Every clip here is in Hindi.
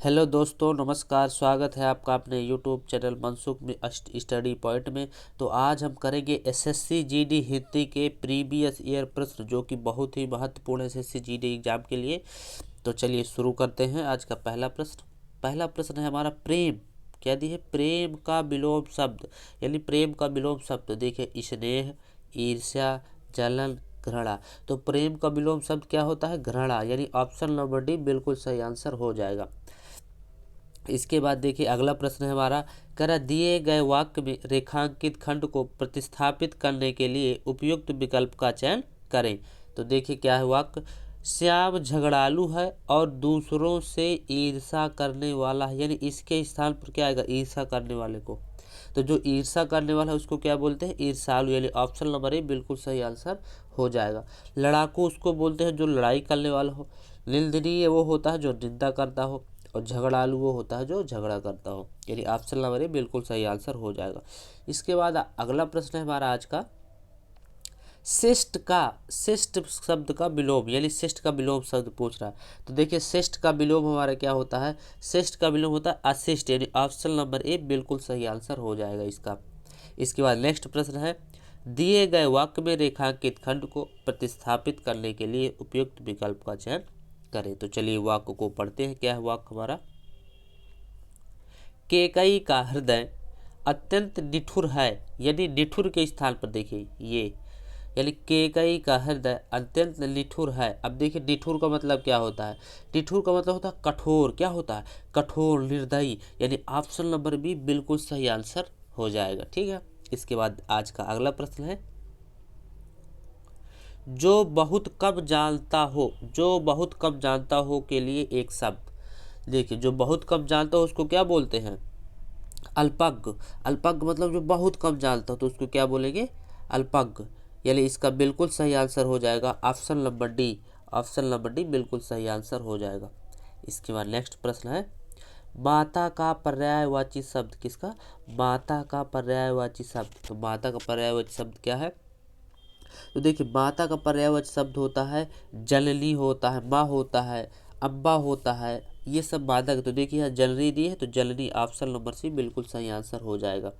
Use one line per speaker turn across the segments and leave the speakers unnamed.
हेलो दोस्तों, नमस्कार। स्वागत है आपका अपने यूट्यूब चैनल मनसुख में स्टडी पॉइंट में। तो आज हम करेंगे एसएससी जीडी हिंदी के प्रीवियस ईयर प्रश्न, जो कि बहुत ही महत्वपूर्ण है एसएससी जीडी एग्जाम के लिए। तो चलिए शुरू करते हैं। आज का पहला प्रश्न है हमारा, प्रेम क्या दी है? प्रेम का विलोम शब्द, यानी प्रेम का विलोम शब्द देखिए, स्नेह, ईर्ष्या, जलन, घृणा। तो प्रेम का विलोम शब्द क्या होता है? घृणा, यानी ऑप्शन नंबर डी बिल्कुल सही आंसर हो जाएगा। इसके बाद देखिए अगला प्रश्न है हमारा, करा दिए गए वाक्य में रेखांकित खंड को प्रतिस्थापित करने के लिए उपयुक्त विकल्प का चयन करें। तो देखिए क्या है वाक्य, श्याम झगड़ालू है और दूसरों से ईर्ष्या करने वाला है, यानी इसके स्थान पर क्या आएगा? ईर्ष्या करने वाले को। तो जो ईर्ष्या करने वाला है उसको क्या बोलते हैं? ईर्ष्यालु, यानी ऑप्शन नंबर ए बिल्कुल सही आंसर हो जाएगा। लड़ाकू उसको बोलते हैं जो लड़ाई करने वाला हो। निंदनीय वो होता है जो निंदा करता हो, और झगड़ालू वो होता है जो झगड़ा करता हो, यानी ऑप्शन नंबर ए बिल्कुल सही आंसर हो जाएगा। इसके बाद अगला प्रश्न है हमारा आज का, श्रेष्ठ शब्द का विलोम, यानी श्रेष्ठ का विलोम शब्द पूछ रहा है। तो देखिए श्रेष्ठ का विलोम हमारा क्या होता है? श्रेष्ठ का विलोम होता है अशिष्ट, यानी ऑप्शन नंबर ए बिल्कुल सही आंसर हो जाएगा इसका। इसके बाद नेक्स्ट प्रश्न है, दिए गए वाक्य में रेखांकित खंड को प्रतिस्थापित करने के लिए उपयुक्त विकल्प का चयन करें। तो चलिए वाक्य को पढ़ते हैं। क्या है वाक्य हमारा, केकई का हृदय अत्यंत निठुर है, यानी निठुर के स्थान पर देखिए ये, यानी केकई का हृदय अत्यंत निठुर है। अब देखिए निठुर का मतलब क्या होता है? निठुर का मतलब होता है कठोर। क्या होता है? कठोर, निर्दयी, यानी ऑप्शन नंबर बी बिल्कुल सही आंसर हो जाएगा। ठीक है। इसके बाद आज का अगला प्रश्न है, जो बहुत कम जानता हो के लिए एक शब्द। देखिए जो बहुत कम जानता हो उसको क्या बोलते हैं? अल्पज्ञ। अल्पज्ञ मतलब जो बहुत कम जानता हो, तो उसको क्या बोलेंगे? अल्पज्ञ, यानी इसका बिल्कुल सही आंसर हो जाएगा option number D. Option number D बिल्कुल सही आंसर हो जाएगा। इसके बाद नेक्स्ट प्रश्न है, माता का पर्यायवाची शब्द किसका? माता का पर्यायवाची शब्द। तो माता का पर्यायवाची शब्द क्या है? तो देखिए माता का पर्यायवाची शब्द होता है जननी, होता है माँ, होता है अम्बा, होता है, ये सब माता का। तो देखिए यहाँ जननी दी है, तो जननी ऑप्शन नंबर सी बिल्कुल सही आंसर हो जाएगा।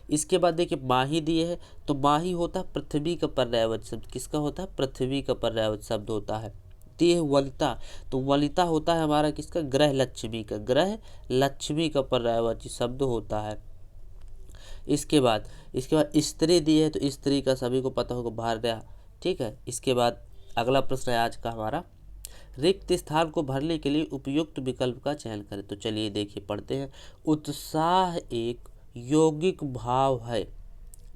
इसके बाद देखिए माही दिए है, तो माही होता है पृथ्वी का पर्यायवाची शब्द। किसका होता है? पृथ्वी का पर्यायवाची शब्द होता है। दिए है वनिता, तो वनिता होता है हमारा किसका? ग्रह लक्ष्मी का। ग्रह लक्ष्मी का पर्यायवाची शब्द होता है। इसके बाद स्त्री दी है, तो स्त्री का सभी को पता होगा भार्या। ठीक है। इसके बाद अगला प्रश्न है आज का हमारा, रिक्त स्थान को भरने के लिए उपयुक्त विकल्प का चयन करें। तो चलिए देखिए पढ़ते हैं, उत्साह एक यौगिक भाव है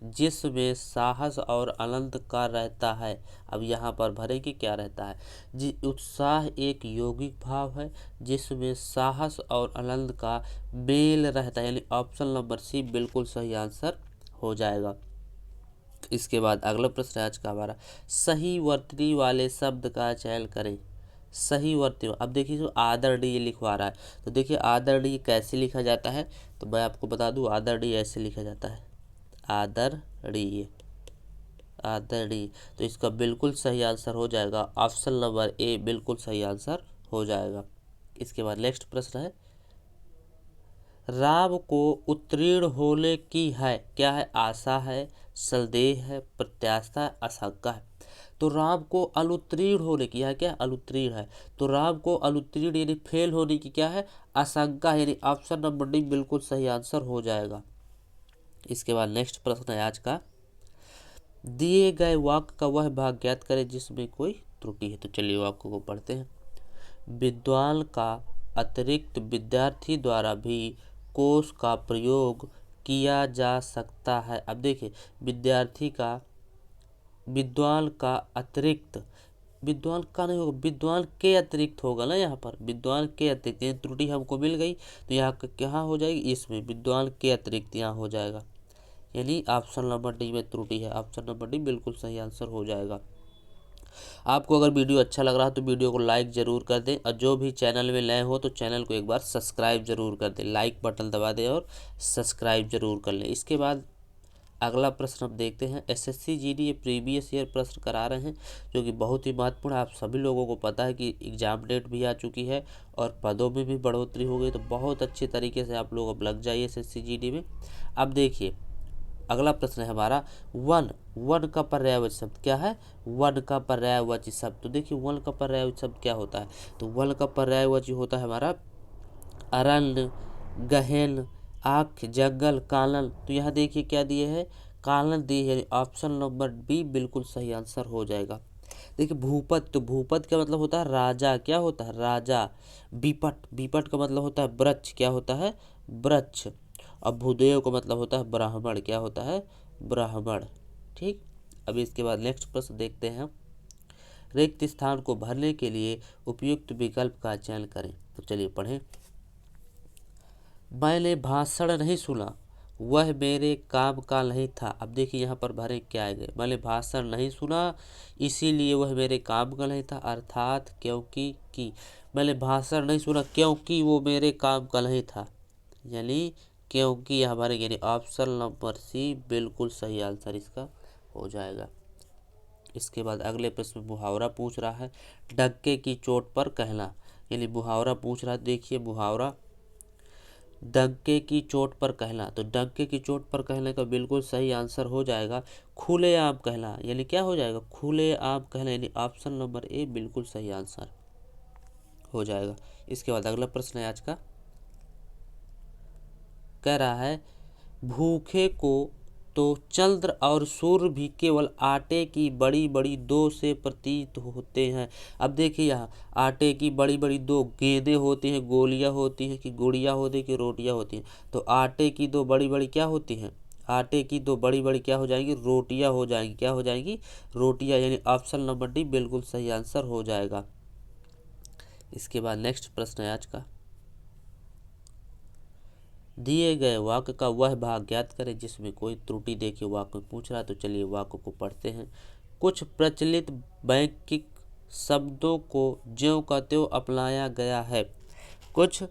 जिसमें साहस और आनंद का रहता है। अब यहाँ पर भरेंगे क्या रहता है? जी, उत्साह एक यौगिक भाव है जिसमें साहस और आनंद का मेल रहता है, यानी ऑप्शन नंबर सी बिल्कुल सही आंसर हो जाएगा। इसके बाद अगला प्रश्न है आज का हमारा, सही वर्तनी वाले शब्द का चयन करें। सही वर्तनी, अब देखिए जो आदरणीय लिखवा रहा है, तो देखिए आदरणीय कैसे लिखा जाता है? तो मैं आपको बता दूं, आदरणीय ऐसे लिखा जाता है, आदरणीय, आदरणीय। तो इसका बिल्कुल सही आंसर हो जाएगा ऑप्शन नंबर ए बिल्कुल सही आंसर हो जाएगा। इसके बाद नेक्स्ट प्रश्न है, राम को उत्तीर्ण होने की है, क्या है? आशा है, संदेह है, प्रत्याशा है, आशंका है। तो राम को अनुत्तीर्ण होने की है, क्या? अनुत्तीर्ण है। तो राम को अनुत्तीर्ण यानी फेल होने की क्या है? आशंका है, यानी ऑप्शन नंबर डी बिल्कुल सही आंसर हो जाएगा। इसके बाद नेक्स्ट प्रश्न है आज का, दिए गए वाक्य का वह भाग ज्ञात करें जिसमें कोई त्रुटि है। तो चलिए वाक्य को पढ़ते हैं, विद्वान का अतिरिक्त विद्यार्थी द्वारा भी कोश का प्रयोग किया जा सकता है। अब देखिए विद्यार्थी का, विद्वान का अतिरिक्त, विद्वान का नहीं होगा, विद्वान के अतिरिक्त होगा ना, यहाँ पर विद्वान के अतिरिक्त, ये त्रुटि हमको मिल गई, तो यहाँ क्या हो जाएगी? इसमें विद्वान के अतिरिक्त यहाँ हो जाएगा, यानी ऑप्शन नंबर डी में त्रुटि है। ऑप्शन नंबर डी बिल्कुल सही आंसर हो जाएगा। आपको अगर वीडियो अच्छा लग रहा है तो वीडियो को लाइक ज़रूर कर दें, और जो भी चैनल में नए हो तो चैनल को एक बार सब्सक्राइब ज़रूर कर दें, लाइक बटन दबा दें और सब्सक्राइब ज़रूर कर लें। इसके बाद अगला प्रश्न हम देखते हैं। एसएससी जीडी ये प्रीवियस ईयर प्रश्न करा रहे हैं, जो कि बहुत ही महत्वपूर्ण है। आप सभी लोगों को पता है कि एग्जाम डेट भी आ चुकी है और पदों में भी बढ़ोतरी हो गई, तो बहुत अच्छे तरीके से आप लोग अब लग जाइए एसएससी जीडी में। अब देखिए अगला प्रश्न है हमारा, वन का पर्यायवाची शब्द क्या है? वन का पर्यायवाची शब्द। तो देखिए वन का पर्यायवाची शब्द क्या होता है? तो वन का पर्यायवाची होता है हमारा अरण्य, गहन, आँख, जंगल, कानन। तो यहाँ देखिए क्या दिए है? कानन दिए है। ऑप्शन नंबर बी बिल्कुल सही आंसर हो जाएगा। देखिए भूपत, तो भूपत का मतलब होता है राजा। क्या होता है? राजा। विपट का मतलब होता है वृक्ष। क्या होता है? वृक्ष। अब भूदेव का मतलब होता है ब्राह्मण। क्या होता है? ब्राह्मण। ठीक। अब इसके बाद नेक्स्ट प्रश्न देखते हैं। रिक्त स्थान को भरने के लिए उपयुक्त विकल्प का चयन करें। तो चलिए पढ़ें। मैंने भाषण नहीं सुना, वह मेरे काम का नहीं था। अब देखिए यहाँ पर भरे क्या आएगा? मैंने भाषण नहीं सुना इसीलिए वह मेरे काम का नहीं था, अर्थात क्योंकि कि मैंने भाषण नहीं सुना क्योंकि वो मेरे काम का नहीं था, यानी क्योंकि यहाँ भरे, यानी ऑप्शन नंबर सी बिल्कुल सही आंसर इसका हो जाएगा। इसके बाद अगले प्रश्न में मुहावरा पूछ रहा है। डंके की चोट पर कहना, यानी मुहावरा पूछ रहा है। देखिए मुहावरा, डंके की चोट पर कहना। तो डंके की चोट पर कहने का बिल्कुल सही आंसर हो जाएगा खुलेआम कहना, यानी क्या हो जाएगा? खुलेआम कहना, यानी ऑप्शन नंबर ए बिल्कुल सही आंसर हो जाएगा। इसके बाद अगला प्रश्न है आज का, कह रहा है भूखे को तो चंद्र और सूर्य भी केवल आटे की बड़ी बड़ी दो से प्रतीत होते हैं। अब देखिए यहाँ आटे की बड़ी बड़ी दो गेंदें होती हैं, गोलियां होती हैं, कि गुड़िया होती है, कि रोटियां होती हैं। तो आटे की दो बड़ी बड़ी क्या होती हैं? आटे की दो बड़ी बड़ी क्या हो जाएंगी? रोटियां हो जाएंगी। क्या हो जाएंगी? रोटियां, यानी ऑप्शन नंबर डी बिल्कुल सही आंसर हो जाएगा। इसके बाद नेक्स्ट प्रश्न है आज का, दिए गए वाक्य का वह भाग ज्ञात करें जिसमें कोई त्रुटि देखिए वाक्य में पूछ रहा है। तो चलिए वाक्य को पढ़ते हैं। कुछ प्रचलित वैकिक शब्दों को ज्यों का त्यों अपनाया गया है। कुछ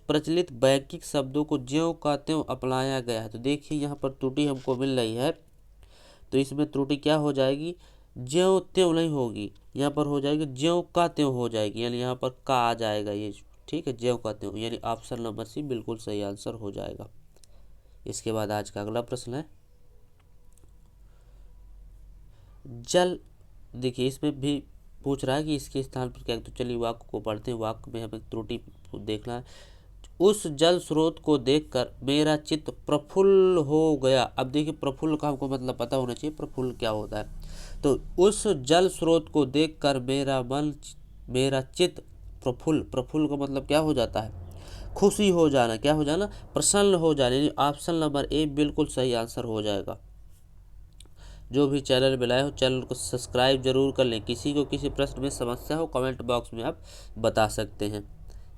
प्रचलित वैकिक शब्दों को ज्यों का त्यों अपनाया गया है। तो देखिए यहाँ पर त्रुटि हमको मिल रही है, तो इसमें त्रुटि क्या हो जाएगी? ज्यों त्यों नहीं होगी, यहाँ पर हो जाएगी ज्यों का त्यों हो जाएगी, यानी यहाँ पर का आ जाएगा ये। ठीक है, ज्यों का त्यों, यानी ऑप्शन नंबर सी बिल्कुल सही आंसर हो जाएगा। इसके बाद आज का अगला प्रश्न है जल। देखिए इसमें भी पूछ रहा है कि इसके स्थान पर क्या। तो चलिए वाक्य को पढ़ते हैं। वाक्य में हमें त्रुटि देखना है। उस जल स्रोत को देखकर मेरा चित्त प्रफुल्ल हो गया। अब देखिए प्रफुल्ल का हमको मतलब पता होना चाहिए, प्रफुल्ल क्या होता है। तो उस जल स्रोत को देखकर मेरा चित्त प्रफुल्ल का मतलब क्या हो जाता है? खुशी हो जाना। क्या हो जाना? प्रसन्न हो जाना, यानी ऑप्शन नंबर ए बिल्कुल सही आंसर हो जाएगा। जो भी चैनल में लाए हो चैनल को सब्सक्राइब जरूर कर लें। किसी को किसी प्रश्न में समस्या हो कमेंट बॉक्स में आप बता सकते हैं।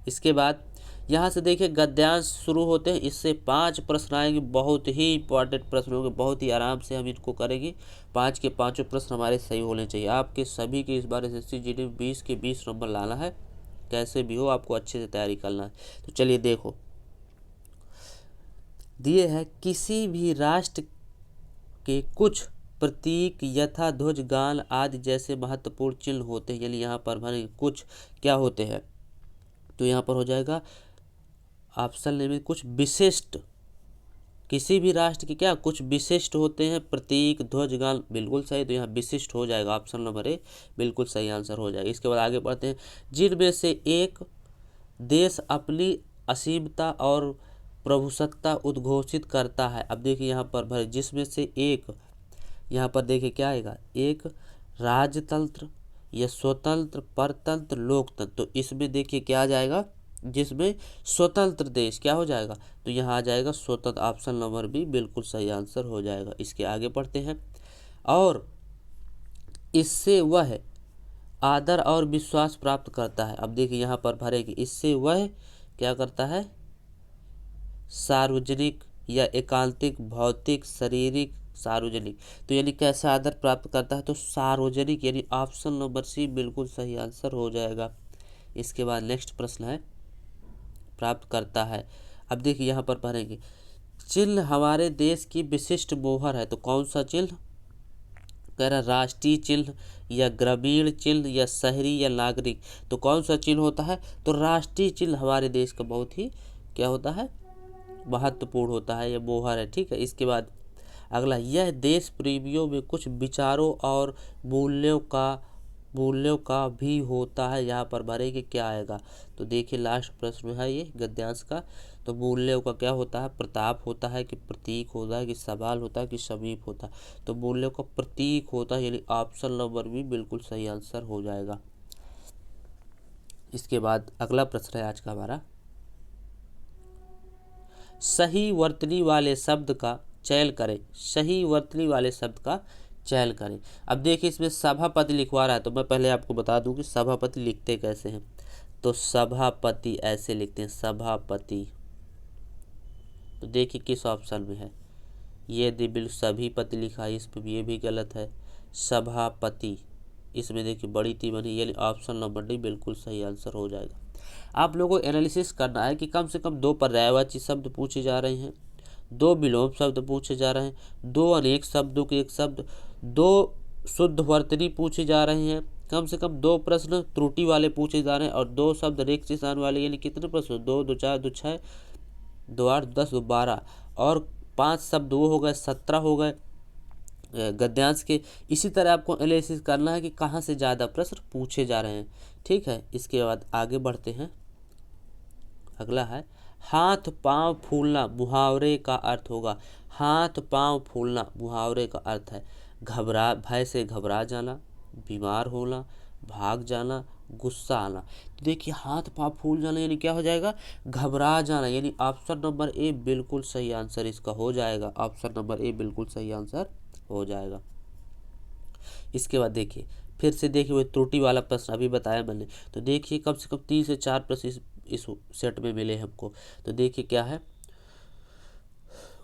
इसके बाद यहाँ से देखिए गद्यांश शुरू होते हैं। इससे 5 प्रश्न आएंगे, बहुत ही इंपॉर्टेंट प्रश्न होंगे, बहुत ही आराम से हम इनको करेंगे। 5 के 5 प्रश्न हमारे सही होने चाहिए। आपके सभी के इस बार एसएससी जीडी में 20 के 20 नंबर लाना है, कैसे भी हो आपको अच्छे से तैयारी करना है। तो चलिए देखो, दिए है किसी भी राष्ट्र के कुछ प्रतीक यथा ध्वज, गान आदि जैसे महत्वपूर्ण चिन्ह होते हैं, यानी यहाँ पर हमारे कुछ क्या होते हैं? तो यहाँ पर हो जाएगा ऑप्शन में कुछ विशिष्ट, किसी भी राष्ट्र के क्या कुछ विशिष्ट होते हैं प्रतीक, ध्वज, गान, बिल्कुल सही। तो यहाँ विशिष्ट हो जाएगा, ऑप्शन नंबर ए बिल्कुल सही आंसर हो जाएगा। इसके बाद आगे बढ़ते हैं। जिनमें से एक देश अपनी असीमता और प्रभुसत्ता उद्घोषित करता है। अब देखिए यहाँ पर भरे जिसमें से एक, यहाँ पर देखिए क्या आएगा? एक राजतंत्र या स्वतंत्र, परतंत्र, लोकतंत्र। तो इसमें देखिए क्या आ जाएगा? जिसमें स्वतंत्र देश क्या हो जाएगा? तो यहाँ आ जाएगा स्वतंत्र, ऑप्शन नंबर बी बिल्कुल सही आंसर हो जाएगा। इसके आगे पढ़ते हैं। और इससे वह आदर और विश्वास प्राप्त करता है। अब देखिए यहाँ पर भरेगी इससे वह क्या करता है? सार्वजनिक या एकांतिक, भौतिक, शारीरिक, सार्वजनिक। तो यानी कैसा आदर प्राप्त करता है? तो सार्वजनिक, यानी ऑप्शन नंबर सी बिल्कुल सही आंसर हो जाएगा। इसके बाद नेक्स्ट प्रश्न है, प्राप्त करता है अब देखिए यहाँ पर पढ़ेंगे, चिन्ह हमारे देश की विशिष्ट मोहर है। तो कौन सा चिन्ह? कह रहा राष्ट्रीय चिन्ह या ग्रामीण चिन्ह या शहरी या नागरिक। तो कौन सा चिन्ह होता है? तो राष्ट्रीय चिन्ह हमारे देश का बहुत ही क्या होता है, महत्वपूर्ण होता है, यह मोहर है। ठीक है, इसके बाद अगला, यह देश प्रेमियों में कुछ विचारों और मूल्यों का भी होता है। यहाँ पर भरेंगे क्या आएगा? तो देखिए लास्ट प्रश्न है ये गद्यांश का। तो मूल्यों का क्या होता है? प्रताप होता है कि प्रतीक होता है कि सवाल होता है कि समीप होता है? तो मूल्यों का प्रतीक होता है, यानी ऑप्शन नंबर भी बिल्कुल सही आंसर हो जाएगा। इसके बाद अगला प्रश्न है आज का हमारा, सही वर्तनी वाले शब्द का चयन करें। सही वर्तनी वाले शब्द का चयन करें। अब देखिए इसमें सभापति लिखवा रहा है, तो मैं पहले आपको बता दूं कि सभापति लिखते कैसे हैं। तो सभापति ऐसे लिखते हैं, सभापति। तो देखिए किस ऑप्शन में है, ये बिल्कुल सभी पति लिखा है, इस पर ये भी गलत है, सभापति। इसमें देखिए बड़ी ती बनी, यानी ऑप्शन नंबर डी बिल्कुल सही आंसर हो जाएगा। आप लोगों को एनालिसिस करना है कि कम से कम 2 पर्यायवाची शब्द पूछे जा रहे हैं, 2 विलोम शब्द पूछे जा रहे हैं, 2 अनेक शब्दों के एक शब्द, 2 शुद्ध वर्तनी पूछे जा रहे हैं, कम से कम 2 प्रश्न त्रुटि वाले पूछे जा रहे हैं और 2 शब्द रेख चिन्ह वाले। यानी कितने प्रश्न? 2 2 4 2 6 2 8 10 2 12 और 5 शब्द वो हो गए, 17 हो गए गद्यांश के। इसी तरह आपको एनालिसिस करना है कि कहाँ से ज़्यादा प्रश्न पूछे जा रहे हैं। ठीक है, इसके बाद आगे बढ़ते हैं। अगला है, हाथ पांव फूलना मुहावरे का अर्थ होगा। हाथ पांव फूलना मुहावरे का अर्थ है भय से घबरा जाना, बीमार होना, भाग जाना, गुस्सा आना। तो देखिए हाथ पांव फूल जाना यानी क्या हो जाएगा? घबरा जाना, यानी ऑप्शन नंबर ए बिल्कुल सही आंसर इसका हो जाएगा। ऑप्शन नंबर ए बिल्कुल सही आंसर हो जाएगा। इसके बाद देखिए फिर से देखिए वो त्रुटि वाला प्रश्न अभी बताया मैंने। तो देखिए कम से कम 3 से 4 प्रश्न इस सेट में मिले हमको। तो देखिए क्या है,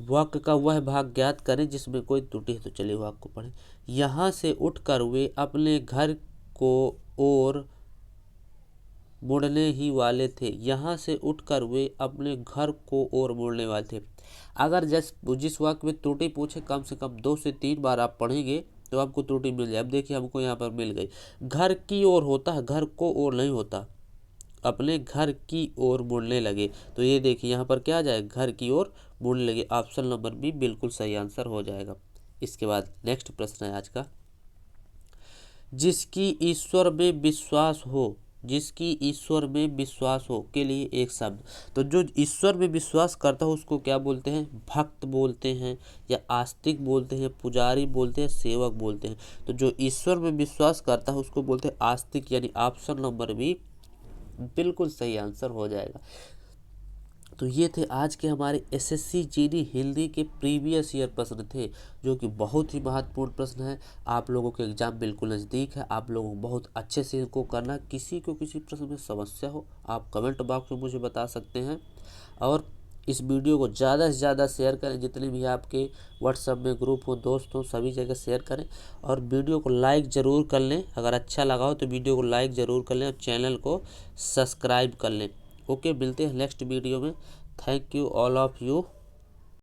वाक्य का वह भाग ज्ञात करें जिसमें कोई त्रुटि है। तो चलिए वाक्य को पढ़ें। यहाँ से उठकर वे अपने घर को ओर मुड़ने ही वाले थे। यहाँ से उठकर वे अपने घर को ओर मुड़ने वाले थे। अगर जिस वाक्य में त्रुटि पूछे कम से कम 2 से 3 बार आप पढ़ेंगे तो आपको त्रुटि मिल जाए। अब देखिए हमको यहाँ पर मिल गई, घर की ओर होता है, घर को ओर नहीं होता, अपने घर की ओर मुड़ने लगे। तो ये देखिए यहाँ पर क्या आ जाएगा? घर की ओर मुड़ने लगे। ऑप्शन नंबर बी बिल्कुल सही आंसर हो जाएगा। इसके बाद नेक्स्ट प्रश्न है आज का, जिसकी ईश्वर में विश्वास हो, जिसकी ईश्वर में विश्वास हो के लिए एक शब्द। तो जो ईश्वर में विश्वास करता हो उसको क्या बोलते हैं? भक्त बोलते हैं या आस्तिक बोलते हैं, पुजारी बोलते हैं, सेवक बोलते हैं। तो जो ईश्वर में विश्वास करता है उसको बोलते हैं आस्तिक, यानी ऑप्शन नंबर बी बिल्कुल सही आंसर हो जाएगा। तो ये थे आज के हमारे एसएससी जीडी हिंदी के प्रीवियस ईयर प्रश्न थे, जो कि बहुत ही महत्वपूर्ण प्रश्न है। आप लोगों के एग्जाम बिल्कुल नज़दीक है, आप लोगों को बहुत अच्छे से इनको करना। किसी को किसी प्रश्न में समस्या हो आप कमेंट बॉक्स में मुझे बता सकते हैं। और इस वीडियो को ज़्यादा से ज़्यादा शेयर करें, जितने भी आपके व्हाट्सएप में ग्रुप हो, दोस्त हो, सभी जगह शेयर करें। और वीडियो को लाइक ज़रूर कर लें, अगर अच्छा लगा हो तो वीडियो को लाइक ज़रूर कर लें और चैनल को सब्सक्राइब कर लें। ओके, मिलते हैं नेक्स्ट वीडियो में। Thank you all of you.